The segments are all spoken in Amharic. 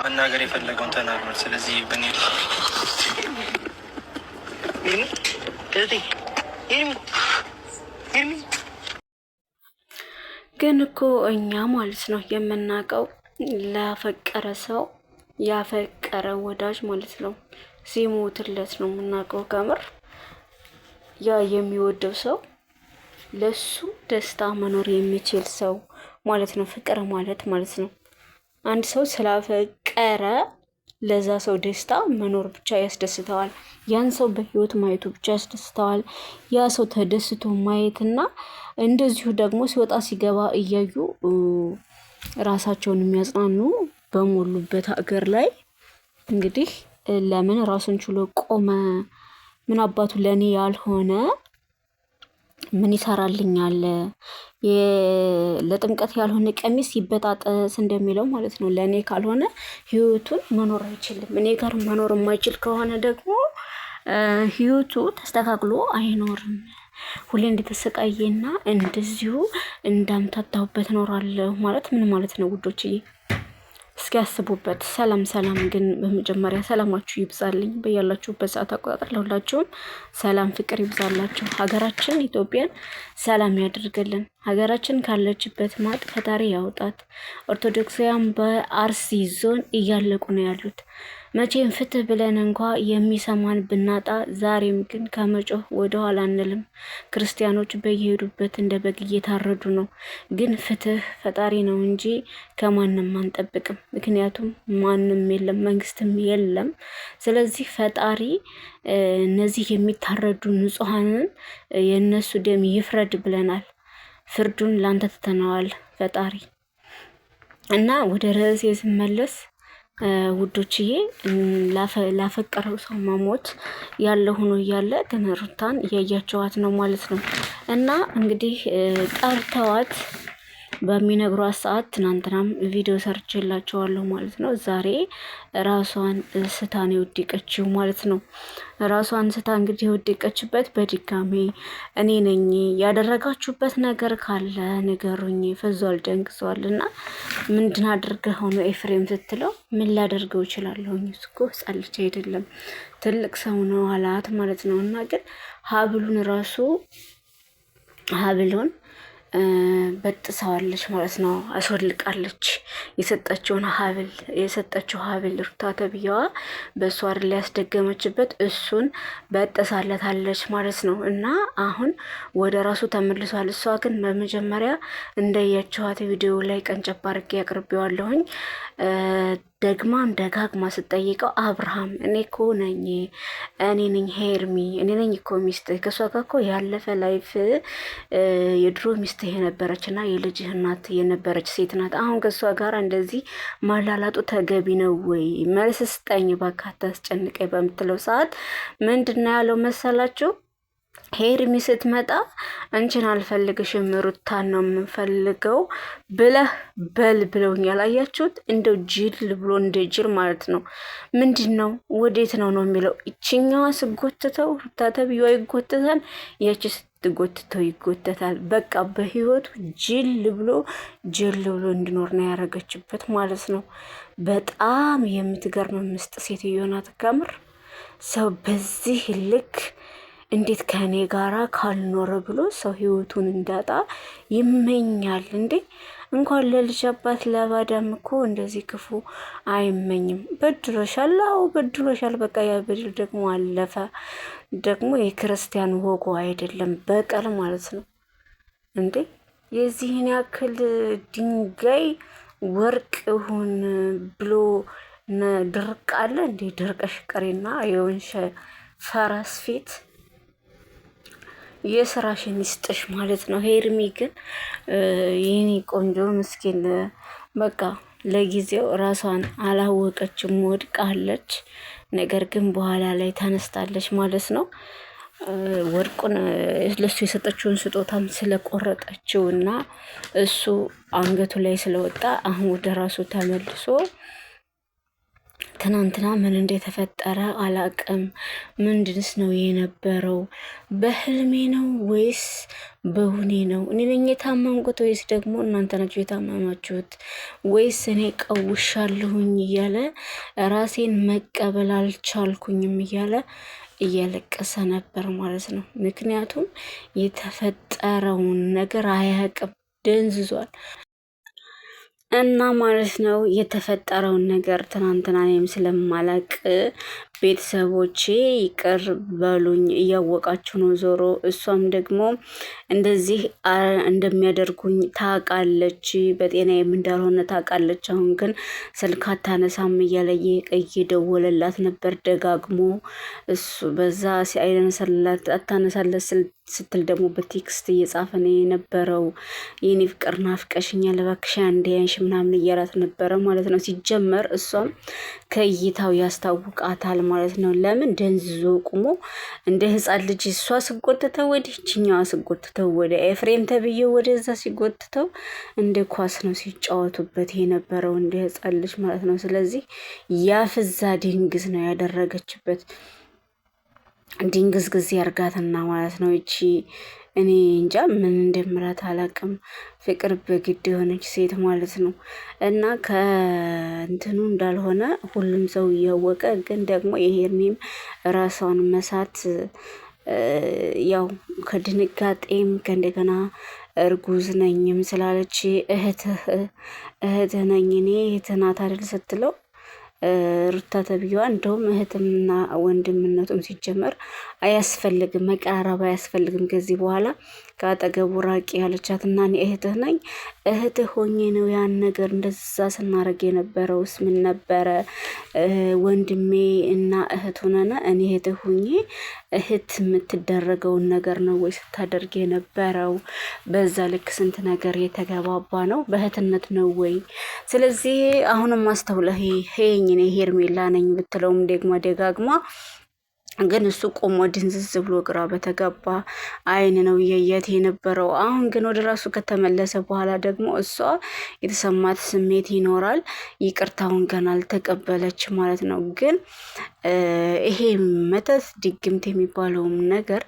መናገር የፈለገውን ተናግሯል። ስለዚህ በኔ ግን እኮ እኛ ማለት ነው የምናውቀው ላፈቀረ ሰው ያፈቀረ ወዳጅ ማለት ነው ሲሞትለት ነው የምናውቀው። ከምር ያ የሚወደው ሰው ለሱ ደስታ መኖር የሚችል ሰው ማለት ነው ፍቅር ማለት ነው። አንድ ሰው ስላፈቀረ ለዛ ሰው ደስታ መኖር ብቻ ያስደስተዋል። ያን ሰው በህይወት ማየቱ ብቻ ያስደስተዋል። ያ ሰው ተደስቶ ማየትና እንደዚሁ ደግሞ ሲወጣ ሲገባ እያዩ ራሳቸውን የሚያጽናኑ በሞሉበት ሀገር ላይ እንግዲህ ለምን ራሱን ችሎ ቆመ? ምን አባቱ ለኔ ያልሆነ ምን ይሰራልኛል? ለጥምቀት ያልሆነ ቀሚስ ይበጣጠስ እንደሚለው ማለት ነው። ለእኔ ካልሆነ ህይወቱን መኖር አይችልም። እኔ ጋር መኖር የማይችል ከሆነ ደግሞ ህይወቱ ተስተካክሎ አይኖርም። ሁሌ እንደተሰቃየና እንደዚሁ እንዳምታታሁበት እኖራለሁ ማለት ምን ማለት ነው ውዶችዬ? እስኪ ያስቡበት። ሰላም ግን በመጀመሪያ ሰላማችሁ ይብዛልኝ በያላችሁበት ሰዓት አቆጣጠር ለሁላችሁም ሰላም ፍቅር ይብዛላችሁ። ሀገራችን ኢትዮጵያን ሰላም ያድርግልን። ሀገራችን ካለችበት ማጥ ፈጣሪ ያውጣት። ኦርቶዶክሳውያን በአርሲ ዞን እያለቁ ነው ያሉት። መቼም ፍትህ ብለን እንኳ የሚሰማን ብናጣ ዛሬም ግን ከመጮህ ወደ ኋላ አንልም። ክርስቲያኖች በየሄዱበት እንደ በግ እየታረዱ ነው። ግን ፍትህ ፈጣሪ ነው እንጂ ከማንም አንጠብቅም። ምክንያቱም ማንም የለም፣ መንግስትም የለም። ስለዚህ ፈጣሪ እነዚህ የሚታረዱ ንጹሐንን የእነሱ ደም ይፍረድ ብለናል። ፍርዱን ላንተ ትተነዋል ፈጣሪ። እና ወደ ርዕሴ ስመለስ ውዶችዬ ላፈቀረው ሰው መሞት ያለ ሆኖ እያለ ግን ሩታን እያያቸዋት ነው ማለት ነው። እና እንግዲህ ጠርተዋት በሚነግሯት ሰዓት ትናንትናም ቪዲዮ ሰርችላቸዋለሁ ማለት ነው። ዛሬ ራሷን ስታ ነው የወደቀችው ማለት ነው። ራሷን ስታ እንግዲህ የወደቀችበት በድጋሜ እኔ ነኝ ያደረጋችሁበት ነገር ካለ ንገሩኝ፣ ፈዟል፣ ደንግዟል እና ምንድን አድርገህ ሆኖ ኤፍሬም ስትለው ምን ላደርገው እችላለሁኝ? እኮ ህጻን ልጅ አይደለም ትልቅ ሰው ነው አላት ማለት ነው። እና ግን ሀብሉን በጥሰዋለች ማለት ነው። አስወልቃለች። የሰጠችው ሀብል ሩታ ተብያዋ በእሷ አይደል ያስደገመችበት፣ እሱን በጥሳለታለች ማለት ነው። እና አሁን ወደ ራሱ ተመልሷል። እሷ ግን በመጀመሪያ እንደያቸዋት ቪዲዮ ላይ ቀንጨብ አድርጌ ያቅርቤዋለሁኝ። ደግማም ደጋግማ ስጠይቀው አብርሃም እኔ ነኝ ሄርሚ፣ እኔ ነኝ እኮ ሚስትህ፣ ከሷ ጋር እኮ ያለፈ ላይፍ የድሮ ሚስትህ የነበረች እና የልጅህ እናት የነበረች ሴት ናት። አሁን ከሷ ጋር እንደዚህ ማላላጡ ተገቢ ነው ወይ? መልስ ስጠኝ እባክህ አታስጨንቀኝ በምትለው ሰዓት ምንድን ነው ያለው መሰላችሁ? ሄርሚ ስትመጣ አንቺን አልፈልግሽም ሩታን ነው የምንፈልገው ብለህ በል ብለውኛል። አያችሁት? እንደው ጅል ብሎ እንደ ጅል ማለት ነው። ምንድን ነው ወዴት ነው የሚለው። ይችኛዋ ስጎትተው ሩታ ተብዬዋ ይጎትታል፣ ያቺ ስትጎትተው ይጎተታል። በቃ በህይወቱ ጅል ብሎ እንዲኖር ነው ያደረገችበት ማለት ነው። በጣም የምትገርም ምስጥ ሴትዮ ናት። ከምር ሰው በዚህ ልክ እንዴት ከኔ ጋራ ካልኖረ ብሎ ሰው ህይወቱን እንዳጣ ይመኛል እንዴ? እንኳን ለልጅ አባት ለባዳም እኮ እንደዚህ ክፉ አይመኝም። በድሎሻል፣ አዎ በድሎሻል። በቃ ያ በድል ደግሞ አለፈ። ደግሞ የክርስቲያን ወጎ አይደለም በቀል ማለት ነው እንዴ? የዚህን ያክል ድንጋይ ወርቅ ይሁን ብሎ ድርቅ አለ እንዴ? ድርቀሽ ቀሪና የወንሸ ፈረስ ፊት የስራሽን ይስጥሽ ማለት ነው። ሄርሚ ግን የኔ ቆንጆ ምስኪን በቃ ለጊዜው ራሷን አላወቀችም፣ ወድቃለች። ነገር ግን በኋላ ላይ ተነስታለች ማለት ነው። ወርቁን ለሱ የሰጠችውን ስጦታም ስለቆረጠችው እና እሱ አንገቱ ላይ ስለወጣ አሁን ወደ ራሱ ተመልሶ ትናንትና ምን እንደተፈጠረ አላቅም። ምንድንስ ነው የነበረው? በህልሜ ነው ወይስ በሁኔ ነው? እኔ ነኝ የታመምኩት ወይስ ደግሞ እናንተ ናችሁ የታመማችሁት? ወይስ እኔ ቀውሻለሁኝ እያለ ራሴን መቀበል አልቻልኩኝም እያለ እያለቀሰ ነበር ማለት ነው። ምክንያቱም የተፈጠረውን ነገር አያቅም፣ ደንዝዟል። እና ማለት ነው የተፈጠረውን ነገር ትናንትና እኔም ስለማላቅ ቤተሰቦቼ ይቅር በሉኝ፣ እያወቃችሁ ነው። ዞሮ እሷም ደግሞ እንደዚህ እንደሚያደርጉኝ ታውቃለች፣ በጤናዬም እንዳልሆነ ታውቃለች። አሁን ግን ስልክ አታነሳም እያለ እየደወለላት ነበር ደጋግሞ። እሱ በዛ ሲአይነሰላት አታነሳለት ስትል ደግሞ በቴክስት እየጻፈ ነው የነበረው። የኔ ፍቅር ናፍቀሽኛል እባክሽ አንዴ ያንሽ ምናምን እያላት ነበረ ማለት ነው። ሲጀመር እሷም ከእይታው ያስታውቃታል ማለት ነው። ለምን ደንዝዞ ቁሞ እንደ ህፃን ልጅ እሷ ስጎትተው ወዲህ ይችኛዋ ስጎትተው ወደ ኤፍሬም ተብዬው ወደዛ ሲጎትተው እንደ ኳስ ነው ሲጫወቱበት የነበረው እንደ ህፃን ልጅ ማለት ነው። ስለዚህ ያፍዛ ድንግዝ ነው ያደረገችበት። ድንግዝግዝ ያርጋትና ማለት ነው። እቺ እኔ እንጃ ምን እንደምራት አላቅም። ፍቅር በግድ የሆነች ሴት ማለት ነው። እና ከእንትኑ እንዳልሆነ ሁሉም ሰው እያወቀ ግን ደግሞ የሄርሜም ራሷን መሳት ያው ከድንጋጤም ከእንደገና እርጉዝ ነኝም ስላለች እህትህ ነኝ እኔ እህትህ ናት አይደል ስትለው ሩታ ተብዬዋ እንደውም እህትና ወንድምነቱም ሲጀመር አያስፈልግም፣ መቀራረብ አያስፈልግም። ከዚህ በኋላ ከአጠገቡ ራቂ ያለቻት እና እኔ እህትህ ነኝ እህትህ ሆኜ ነው ያን ነገር እንደዛ ስናደርግ የነበረውስ ምን ነበረ? ወንድሜ እና እህት ሆነና እኔ እህትህ ሆኜ እህት የምትደረገውን ነገር ነው ወይ ስታደርግ የነበረው? በዛ ልክ ስንት ነገር የተገባባ ነው፣ በእህትነት ነው ወይ? ስለዚህ አሁንም አስተውለህ ሄኝ እኔ ሄርሜላ ነኝ ብትለውም ደግሞ ደጋግማ ግን እሱ ቆሞ ድንዝዝ ብሎ ግራ በተገባ አይን ነው እያያት የነበረው። አሁን ግን ወደ ራሱ ከተመለሰ በኋላ ደግሞ እሷ የተሰማት ስሜት ይኖራል። ይቅርታውን ገና አልተቀበለች ማለት ነው። ግን ይሄ መተት ድግምት የሚባለውም ነገር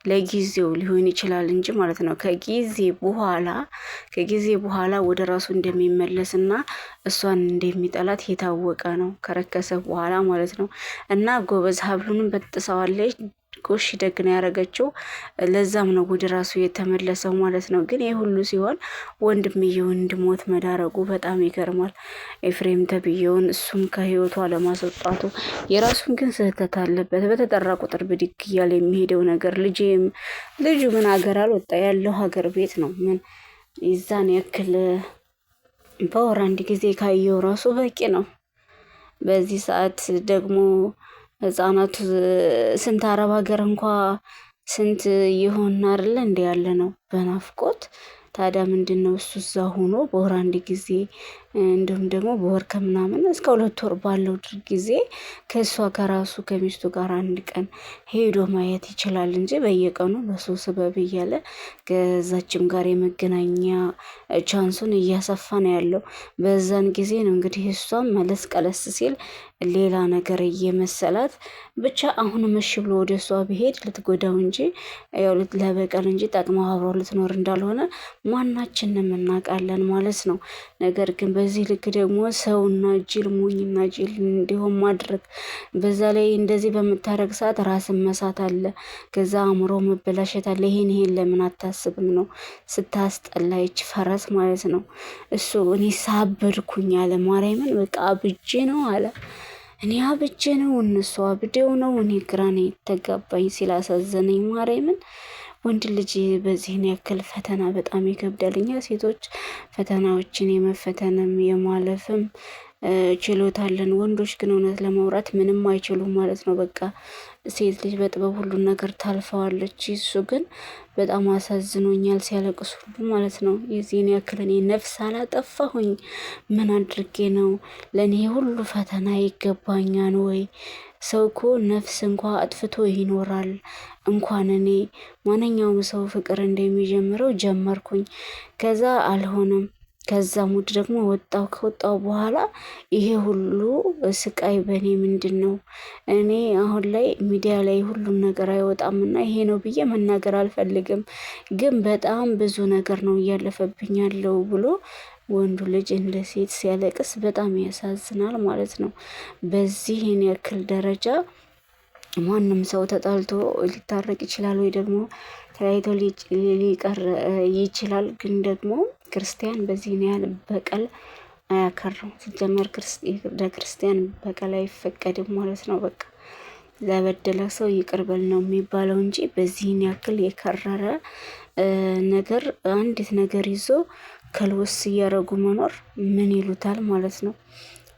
ለጊዜው ሊሆን ይችላል እንጂ ማለት ነው ከጊዜ በኋላ ወደ ራሱ እንደሚመለስና እሷን እንደሚጠላት የታወቀ ነው፣ ከረከሰ በኋላ ማለት ነው። እና ጎበዝ ሀብሉንም በጥሰዋለች። ጎሽ ደግ ነው ያደረገችው። ለዛም ነው ወደ ራሱ የተመለሰው ማለት ነው። ግን ይህ ሁሉ ሲሆን ወንድምየው እንዲሞት መዳረጉ በጣም ይገርማል። ኤፍሬም ተብዬውን እሱም ከህይወቷ ለማስወጣቱ የራሱን ግን ስህተት አለበት። በተጠራ ቁጥር ብድግ እያለ የሚሄደው ነገር ልጁ ምን ሀገር አልወጣ ያለው ሀገር ቤት ነው። ምን ይዛን ያክል በወር አንድ ጊዜ ካየው ራሱ በቂ ነው። በዚህ ሰዓት ደግሞ ህጻናቱ ስንት አረብ ሀገር እንኳ ስንት ይሆን አይደለ እንደ ያለ ነው በናፍቆት። ታዲያ ምንድን ነው እሱ እዛ ሆኖ በወር አንድ ጊዜ እንዲሁም ደግሞ በወር ከምናምን እስከ 2 ወር ባለው ጊዜ ከእሷ ከራሱ ከሚስቱ ጋር አንድ ቀን ሄዶ ማየት ይችላል እንጂ በየቀኑ በሰው ስበብ እያለ ከዛችም ጋር የመገናኛ ቻንሱን እያሰፋ ነው ያለው። በዛን ጊዜ ነው እንግዲህ እሷም መለስ ቀለስ ሲል ሌላ ነገር እየመሰላት ብቻ አሁንም እሺ ብሎ ወደ እሷ ቢሄድ ልትጎዳው እንጂ ያው ለበቀል እንጂ ጠቅማ አብረው ልትኖር እንዳልሆነ ማናችንም እናውቃለን ማለት ነው። ነገር ግን በዚህ ልክ ደግሞ ሰውና ጅል ሞኝና ጅል እንዲሆን ማድረግ፣ በዛ ላይ እንደዚህ በምታረግ ሰዓት ራስን መሳት አለ፣ ከዛ አእምሮ መበላሸት አለ። ይሄን ለምን አታስብም ነው? ስታስጠላይች ፈረስ ማለት ነው። እሱ እኔ ሳበድኩኝ አለ ማርያምን፣ በቃ አብጄ ነው አለ። እኔ አብጄ ነው እነሱ አብዴው ነው። እኔ ግራ ነው የተጋባኝ ሲላሳዘነኝ ማርያምን። ወንድ ልጅ በዚህን ያክል ፈተና በጣም ይከብዳልኛ። ሴቶች ፈተናዎችን የመፈተንም የማለፍም ችሎታ አለን። ወንዶች ግን እውነት ለማውራት ምንም አይችሉም ማለት ነው። በቃ ሴት ልጅ በጥበብ ሁሉን ነገር ታልፈዋለች። እሱ ግን በጣም አሳዝኖኛል ሲያለቅሱ ሁሉ ማለት ነው። የዚህን ያክል እኔ ነፍስ አላጠፋሁኝ፣ ምን አድርጌ ነው ለእኔ ሁሉ ፈተና ይገባኛል ወይ? ሰው እኮ ነፍስ እንኳ አጥፍቶ ይኖራል። እንኳን እኔ ማንኛውም ሰው ፍቅር እንደሚጀምረው ጀመርኩኝ፣ ከዛ አልሆነም። ከዛ ሙድ ደግሞ ከወጣው በኋላ ይሄ ሁሉ ስቃይ በእኔ ምንድን ነው? እኔ አሁን ላይ ሚዲያ ላይ ሁሉም ነገር አይወጣምና ይሄ ነው ብዬ መናገር አልፈልግም፣ ግን በጣም ብዙ ነገር ነው እያለፈብኝ ያለው ብሎ ወንዱ ልጅ እንደ ሴት ሲያለቅስ በጣም ያሳዝናል ማለት ነው። በዚህን ያክል ደረጃ ማንም ሰው ተጣልቶ ሊታረቅ ይችላል ወይ ደግሞ ተለያይቶ ሊቀር ይችላል። ግን ደግሞ ክርስቲያን በዚህን ያህል በቀል አያከርም። ሲጀመር ለክርስቲያን በቀል አይፈቀድም ማለት ነው። በቃ ለበደለ ሰው ይቅር በል ነው የሚባለው እንጂ በዚህን ያክል የከረረ ነገር አንዲት ነገር ይዞ ከልውስ እያደረጉ መኖር ምን ይሉታል ማለት ነው።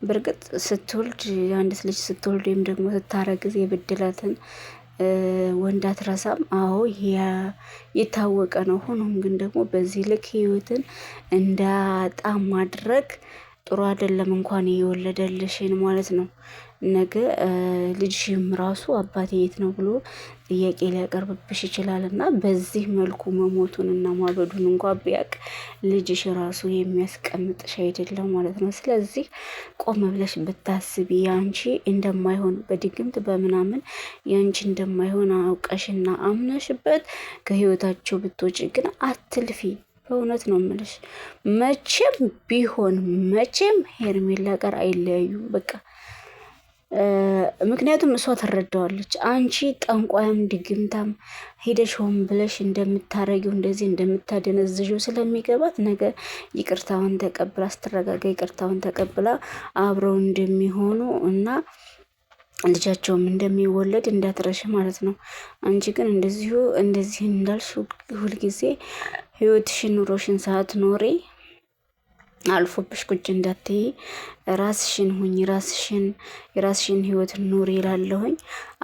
በእርግጥ ስትወልድ አንዲት ልጅ ስትወልድ ወይም ደግሞ ስታረግዝ የበደላትን ወንድ አትረሳም። አዎ የታወቀ ነው። ሆኖም ግን ደግሞ በዚህ ልክ ህይወትን እንዳጣ ማድረግ ጥሩ አይደለም። እንኳን የወለደልሽን ማለት ነው። ነገ ልጅሽም ራሱ አባቴ የት ነው ብሎ ጥያቄ ሊያቀርብብሽ ይችላል እና በዚህ መልኩ መሞቱን እና ማበዱን እንኳን ቢያቅ ልጅሽ ራሱ የሚያስቀምጥሽ አይደለም ማለት ነው። ስለዚህ ቆም ብለሽ ብታስቢ ያንቺ እንደማይሆን በድግምት በምናምን ያንቺ እንደማይሆን አውቀሽና አምነሽበት ከህይወታቸው ብትወጪ ግን አትልፊ። በእውነት ነው የምልሽ። መቼም ቢሆን መቼም ሄርሜላ ጋር አይለያዩም በቃ። ምክንያቱም እሷ ትረዳዋለች። አንቺ ጠንቋያም ድግምታም ሄደሽ ሆን ብለሽ እንደምታረጊው እንደዚህ እንደምታደነዝዥው ስለሚገባት ነገ ይቅርታውን ተቀብላ ስትረጋጋ ይቅርታውን ተቀብላ አብረው እንደሚሆኑ እና ልጃቸውም እንደሚወለድ እንዳትረሽ ማለት ነው። አንቺ ግን እንደዚህ እንዳልሽ ሁልጊዜ ህይወትሽን ኑሮሽን ሳትኖሪ አልፎብሽ ቁጭ እንዳትይ፣ ራስሽን ሁኝ፣ የራስሽን ህይወት ኑሪ ይላለሁኝ።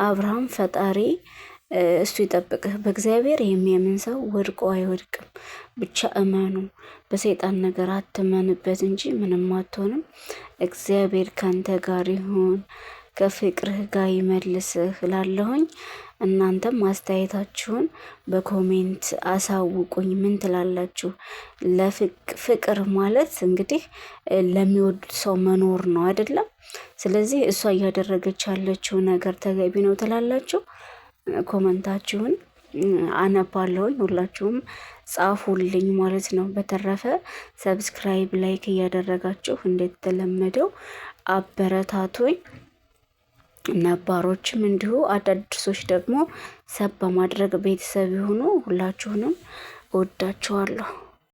አብርሃም ፈጣሪ እሱ ይጠብቅህ። በእግዚአብሔር የሚያምን ሰው ወድቆ አይወድቅም። ብቻ እመኑ። በሰይጣን ነገር አትመንበት እንጂ ምንም አትሆንም። እግዚአብሔር ካንተ ጋር ይሁን፣ ከፍቅርህ ጋር ይመልስህ እላለሁኝ። እናንተም አስተያየታችሁን በኮሜንት አሳውቁኝ። ምን ትላላችሁ? ለፍቅር ማለት እንግዲህ ለሚወዱት ሰው መኖር ነው አይደለም? ስለዚህ እሷ እያደረገች ያለችው ነገር ተገቢ ነው ትላላችሁ? ኮመንታችሁን አነባለሁኝ። ሁላችሁም ጻፉልኝ ማለት ነው። በተረፈ ሰብስክራይብ፣ ላይክ እያደረጋችሁ እንደተለመደው አበረታቶኝ። ነባሮችም እንዲሁ አዳዲሶች ደግሞ ሰብ በማድረግ ቤተሰብ የሆኑ ሁላችሁንም እወዳችኋለሁ።